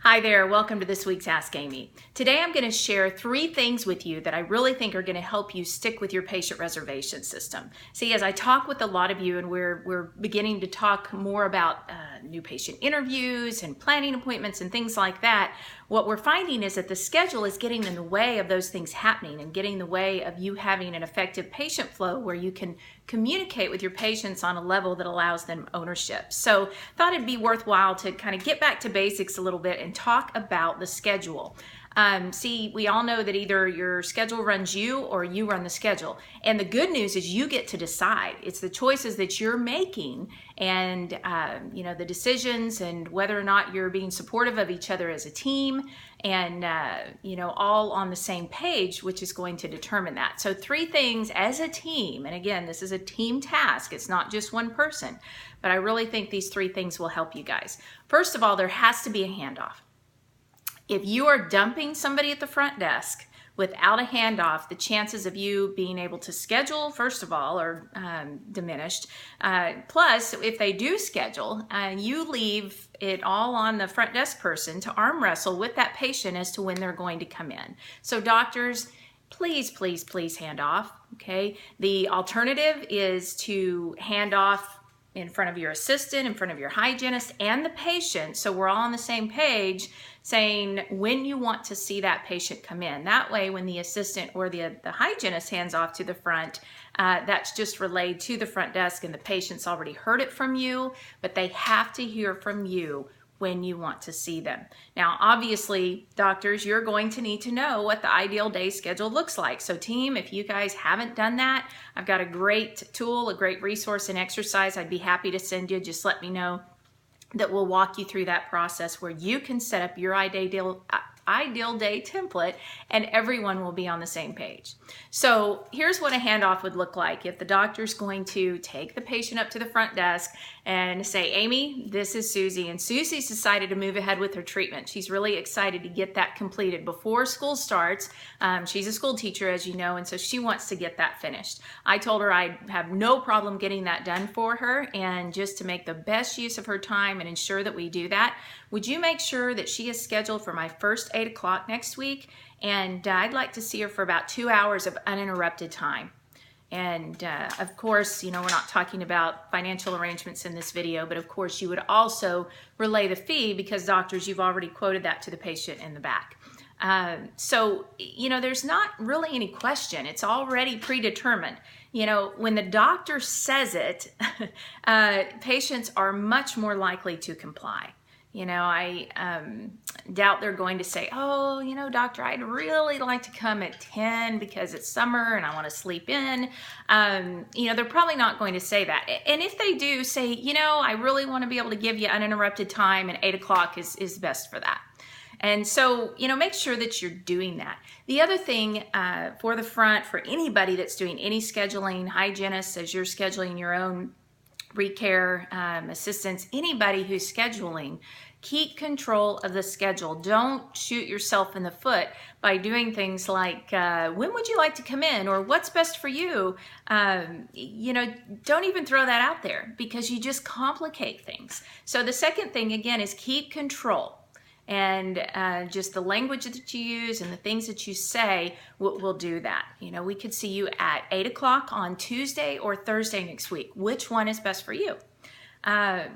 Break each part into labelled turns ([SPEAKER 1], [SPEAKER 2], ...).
[SPEAKER 1] Hi there, welcome to this week's Ask Amy. Today I'm going to share 3 things with you that I really think are going to help you stick with your patient reservation system. See, as I talk with a lot of you and we're beginning to talk more about new patient interviews and planning appointments and things like that, what we're finding is that the schedule is getting in the way of those things happening and getting in the way of you having an effective patient flow where you can communicate with your patients on a level that allows them ownership. So thought it'd be worthwhile to kind of get back to basics a little bit and talk about the schedule. See, we all know that either your schedule runs you or you run the schedule. And the good news is you get to decide. It's the choices that you're making and the decisions and whether or not you're being supportive of each other as a team and all on the same page, which is going to determine that. So 3 things as a team, and again, this is a team task. It's not just one person, but I really think these 3 things will help you guys. First of all, there has to be a handoff. If you are dumping somebody at the front desk without a handoff, the chances of you being able to schedule, first of all, are diminished. Plus, if they do schedule, you leave it all on the front desk person to arm wrestle with that patient as to when they're going to come in. So doctors, please, please, please hand off, okay? The alternative is to hand off in front of your assistant, in front of your hygienist, and the patient, so we're all on the same page, saying when you want to see that patient come in. That way, when the assistant or the hygienist hands off to the front, that's just relayed to the front desk and the patient's already heard it from you, but they have to hear from you when you want to see them. Now, obviously, doctors, you're going to need to know what the ideal day schedule looks like. So team, if you guys haven't done that, I've got a great tool, a great resource and exercise I'd be happy to send you. Just let me know that we'll walk you through that process where you can set up your ideal day template and everyone will be on the same page. So here's what a handoff would look like if the doctor's going to take the patient up to the front desk and say, Amy, this is Susie, and Susie's decided to move ahead with her treatment. She's really excited to get that completed before school starts. She's a school teacher, as you know, and so she wants to get that finished. I told her I'd have no problem getting that done for her, and just to make the best use of her time and ensure that we do that, would you make sure that she is scheduled for my first 8 o'clock next week? And I'd like to see her for about 2 hours of uninterrupted time. And of course, we're not talking about financial arrangements in this video, but of course you would also relay the fee because doctors, you've already quoted that to the patient in the back. So there's not really any question. It's already predetermined. When the doctor says it, patients are much more likely to comply. I doubt they're going to say, oh, doctor, I'd really like to come at 10 because it's summer and I want to sleep in. They're probably not going to say that. And if they do say, I really want to be able to give you uninterrupted time and 8 o'clock is best for that. And so, make sure that you're doing that. The other thing for the front, for anybody that's doing any scheduling, hygienists, as you're scheduling your own recare assistants, anybody who's scheduling, keep control of the schedule. Don't shoot yourself in the foot by doing things like, when would you like to come in? Or what's best for you? Don't even throw that out there because you just complicate things. So the second thing, again, is keep control. And just the language that you use and the things that you say will do that. We could see you at 8 o'clock on Tuesday or Thursday next week. Which one is best for you?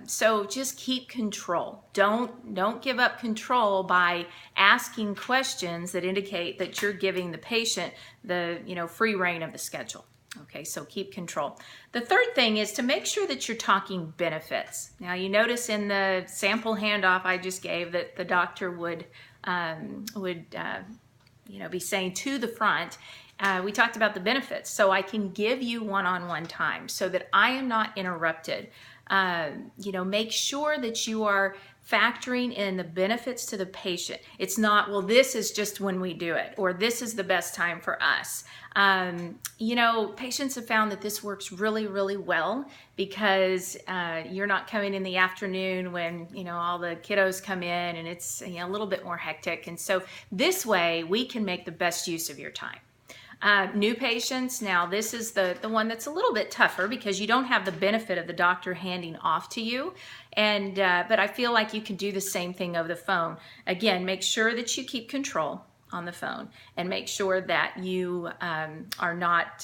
[SPEAKER 1] So just keep control. Don't give up control by asking questions that indicate that you're giving the patient the free reign of the schedule. Okay, so keep control. The third thing is to make sure that you're talking benefits. Now, you notice in the sample handoff I just gave that the doctor would be saying to the front, we talked about the benefits. So I can give you one-on-one time so that I am not interrupted. Make sure that you are factoring in the benefits to the patient. It's not, well, this is just when we do it, or this is the best time for us. Patients have found that this works really, really well because you're not coming in the afternoon when, all the kiddos come in and it's a little bit more hectic. And so this way we can make the best use of your time. New patients, now this is the one that's a little bit tougher because you don't have the benefit of the doctor handing off to you. But I feel like you can do the same thing over the phone. Again, make sure that you keep control on the phone and make sure that you are not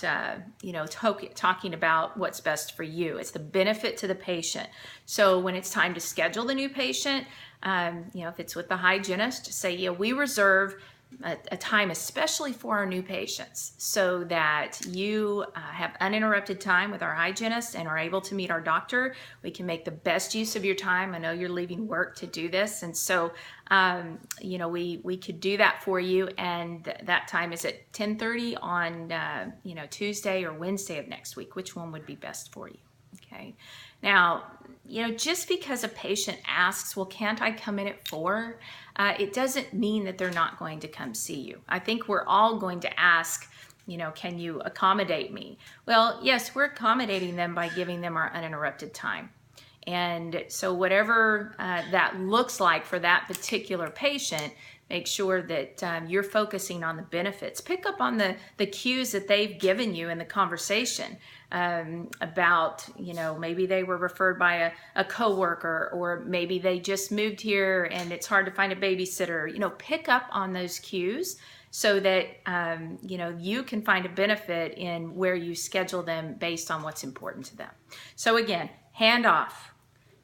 [SPEAKER 1] talking about what's best for you. It's the benefit to the patient. So when it's time to schedule the new patient, if it's with the hygienist, just say, we reserve a time especially for our new patients so that you have uninterrupted time with our hygienist and are able to meet our doctor. We can make the best use of your time. I know you're leaving work to do this, and so we could do that for you, and that time is at 10:30 on Tuesday or Wednesday of next week. Which one would be best for you? Okay. Now, just because a patient asks, well, can't I come in at 4? It doesn't mean that they're not going to come see you. I think we're all going to ask, can you accommodate me? Well, yes, we're accommodating them by giving them our uninterrupted time. And so whatever that looks like for that particular patient, make sure that you're focusing on the benefits. Pick up on the cues that they've given you in the conversation about, maybe they were referred by a coworker, or maybe they just moved here and it's hard to find a babysitter. Pick up on those cues so that, you can find a benefit in where you schedule them based on what's important to them. So again, hand off.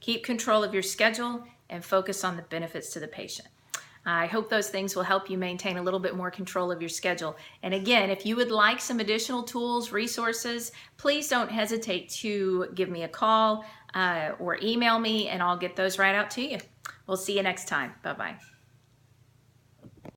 [SPEAKER 1] Keep control of your schedule and focus on the benefits to the patient. I hope those things will help you maintain a little bit more control of your schedule. And again, if you would like some additional tools, resources, please don't hesitate to give me a call or email me, and I'll get those right out to you. We'll see you next time. Bye-bye.